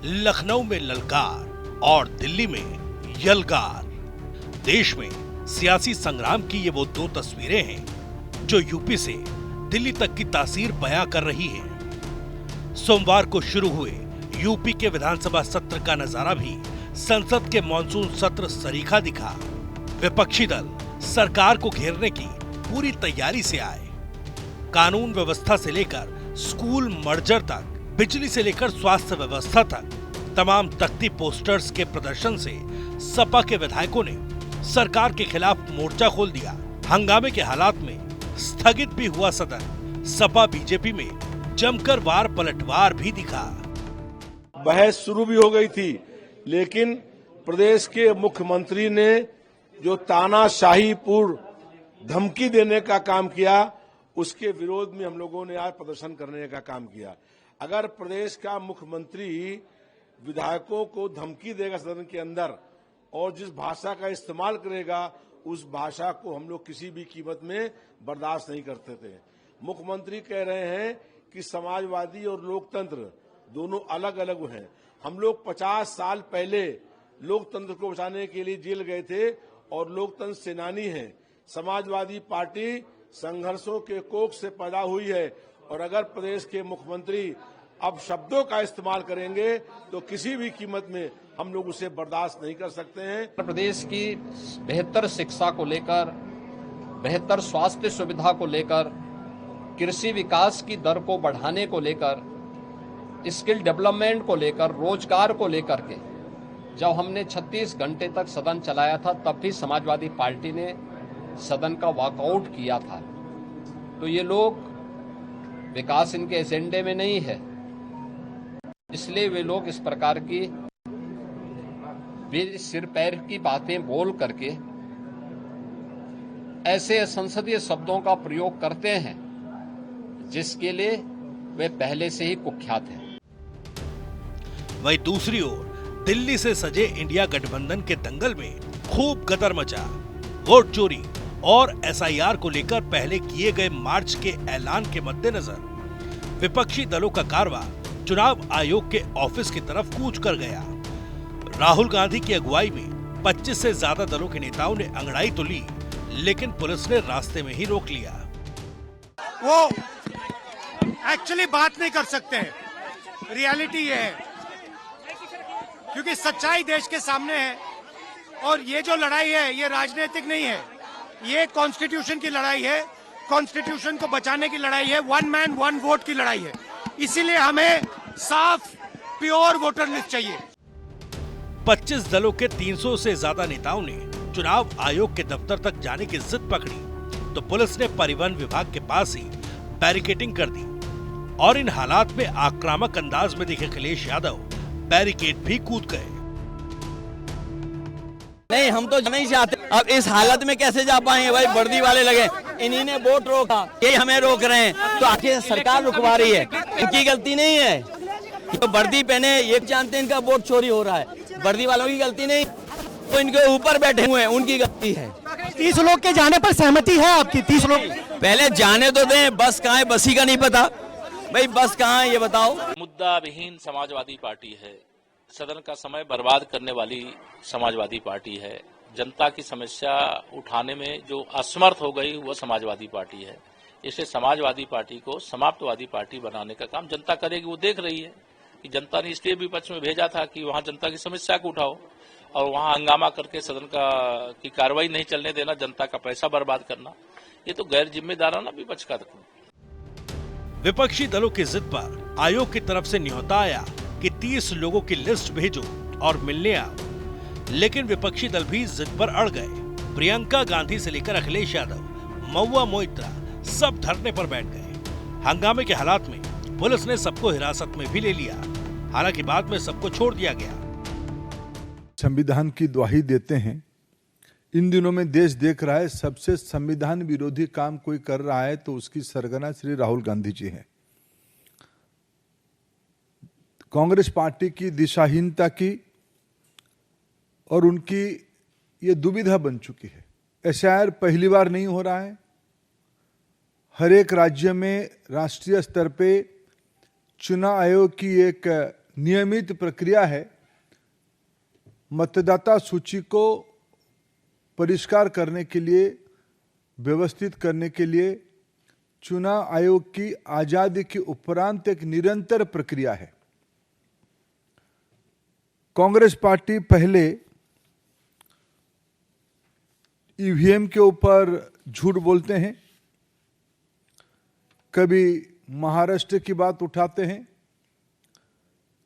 लखनऊ में ललकार और दिल्ली में यलगार। देश में सियासी संग्राम की ये वो दो तस्वीरें हैं जो यूपी से दिल्ली तक की तासीर बयां कर रही हैं। सोमवार को शुरू हुए यूपी के विधानसभा सत्र का नजारा भी संसद के मॉनसून सत्र सरीखा दिखा। विपक्षी दल सरकार को घेरने की पूरी तैयारी से आए। कानून व्यवस्था से लेकर स्कूल मर्जर तक, बिजली से लेकर स्वास्थ्य व्यवस्था तक तमाम तख्ती पोस्टर्स के प्रदर्शन से सपा के विधायकों ने सरकार के खिलाफ मोर्चा खोल दिया। हंगामे के हालात में स्थगित भी हुआ सदन। सपा बीजेपी में जमकर वार पलटवार भी दिखा। बहस शुरू भी हो गई थी, लेकिन प्रदेश के मुख्यमंत्री ने जो तानाशाही पूर्ण धमकी देने का काम किया, उसके विरोध में हम लोगों ने आज प्रदर्शन करने का काम किया। अगर प्रदेश का मुख्यमंत्री विधायकों को धमकी देगा सदन के अंदर और जिस भाषा का इस्तेमाल करेगा, उस भाषा को हम लोग किसी भी कीमत में बर्दाश्त नहीं करते थे। मुख्यमंत्री कह रहे हैं कि समाजवादी और लोकतंत्र दोनों अलग अलग हैं। हम लोग 50 साल पहले लोकतंत्र को बचाने के लिए जेल गए थे और लोकतंत्र सेनानी हैं। समाजवादी पार्टी संघर्षों के कोख से पैदा हुई है और अगर प्रदेश के मुख्यमंत्री अब शब्दों का इस्तेमाल करेंगे तो किसी भी कीमत में हम लोग उसे बर्दाश्त नहीं कर सकते हैं। प्रदेश की बेहतर शिक्षा को लेकर, बेहतर स्वास्थ्य सुविधा को लेकर, कृषि विकास की दर को बढ़ाने को लेकर, स्किल डेवलपमेंट को लेकर, रोजगार को लेकर के जब हमने 36 घंटे तक सदन चलाया था, तब भी समाजवादी पार्टी ने सदन का वॉकआउट किया था। तो ये लोग विकास इनके एजेंडे में नहीं है, इसलिए वे लोग इस प्रकार की सिर पैर की बातें बोल करके ऐसे संसदीय शब्दों का प्रयोग करते हैं जिसके लिए वे पहले से ही कुख्यात हैं। वहीं दूसरी ओर दिल्ली से सजे इंडिया गठबंधन के दंगल में खूब गदर मचा। वोट चोरी और एसआईआर को लेकर पहले किए गए मार्च के ऐलान के मद्देनजर विपक्षी दलों का कारवां चुनाव आयोग के ऑफिस की तरफ कूच कर गया। राहुल गांधी की अगुवाई में 25 से ज्यादा दलों के नेताओं ने अंगड़ाई तो ली, लेकिन पुलिस ने रास्ते में ही रोक लिया। वो एक्चुअली बात नहीं कर सकते हैं, रियलिटी ये है, क्योंकि सच्चाई देश के सामने है और ये जो लड़ाई है ये राजनीतिक नहीं है, ये कॉन्स्टिट्यूशन की लड़ाई है। कॉन्स्टिट्यूशन को बचाने की लड़ाई है, वन मैन वन वोट की लड़ाई है। इसीलिए हमें साफ प्योर वोटर लिस्ट चाहिए। 25 दलों के 300 से ज्यादा नेताओं ने चुनाव आयोग के दफ्तर तक जाने की जिद पकड़ी तो पुलिस ने परिवहन विभाग के पास ही बैरिकेडिंग कर दी और इन हालात में आक्रामक अंदाज में दिखे अखिलेश यादव बैरिकेड भी कूद गए। नहीं, हम तो नहीं चाहते। अब इस हालत में कैसे जा पाएंगे भाई? वर्दी वाले लगे, इन्हीं ने वोट रोका, ये हमें रोक रहे हैं, तो आखिर सरकार रुकवा रही है, इनकी गलती नहीं है। तो वर्दी पहने ये जानते हैं इनका वोट चोरी हो रहा है, वर्दी वालों की गलती नहीं, तो इनके ऊपर बैठे हुए हैं उनकी गलती है। 30 लोग के जाने पर सहमति है आपकी? 30 लोग पहले जाने तो दें, बस कहाँ है, बसी का नहीं पता भाई, बस कहाँ है ये बताओ। मुद्दा विहीन समाजवादी पार्टी है, सदन का समय बर्बाद करने वाली समाजवादी पार्टी है। जनता की समस्या उठाने में जो असमर्थ हो गई वो समाजवादी पार्टी है। इसलिए समाजवादी पार्टी को समाप्तवादी पार्टी बनाने का काम जनता करेगी। वो देख रही है कि जनता ने इसलिए विपक्ष में भेजा था कि वहां जनता की समस्या को उठाओ और वहां हंगामा करके सदन की कार्रवाई नहीं चलने देना, जनता का पैसा बर्बाद करना, ये तो गैर जिम्मेदाराना विपक्ष का रखना। विपक्षी दलों की जिद पर आयोग की तरफ से न्योता आया कि 30 लोगों की लिस्ट भेजो और मिलने आओ, लेकिन विपक्षी दल भी जिद पर अड़ गए। प्रियंका गांधी से लेकर अखिलेश यादव, महुआ मोइत्रा सब धरने पर बैठ गए। हंगामे के हालात में पुलिस ने सबको हिरासत में भी ले लिया, हालांकि बाद में सबको छोड़ दिया गया। संविधान की दुहाई देते हैं। इन दिनों में देश देख रहा है सबसे संविधान विरोधी काम कोई कर रहा है तो उसकी सरगना श्री राहुल गांधी जी हैं। कांग्रेस पार्टी की दिशाहीनता की और उनकी ये दुविधा बन चुकी है। एसआईआर पहली बार नहीं हो रहा है। हर एक राज्य में राष्ट्रीय स्तर पे चुनाव आयोग की एक नियमित प्रक्रिया है। मतदाता सूची को परिष्कार करने के लिए, व्यवस्थित करने के लिए चुनाव आयोग की आजादी के उपरांत एक निरंतर प्रक्रिया है। कांग्रेस पार्टी पहले ईवीएम के ऊपर झूठ बोलते हैं, कभी महाराष्ट्र की बात उठाते हैं,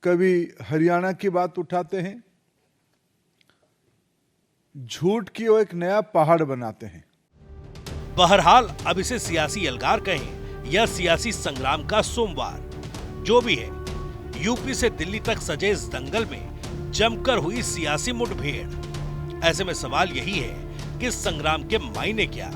कभी हरियाणा की बात उठाते हैं, झूठ की वो एक नया पहाड़ बनाते हैं। बहरहाल अब इसे सियासी अलगार कहें या सियासी संग्राम का सोमवार, जो भी है, यूपी से दिल्ली तक सजे इस दंगल में जमकर हुई सियासी मुठभेड़। ऐसे में सवाल यही है कि इस संग्राम के मायने क्या।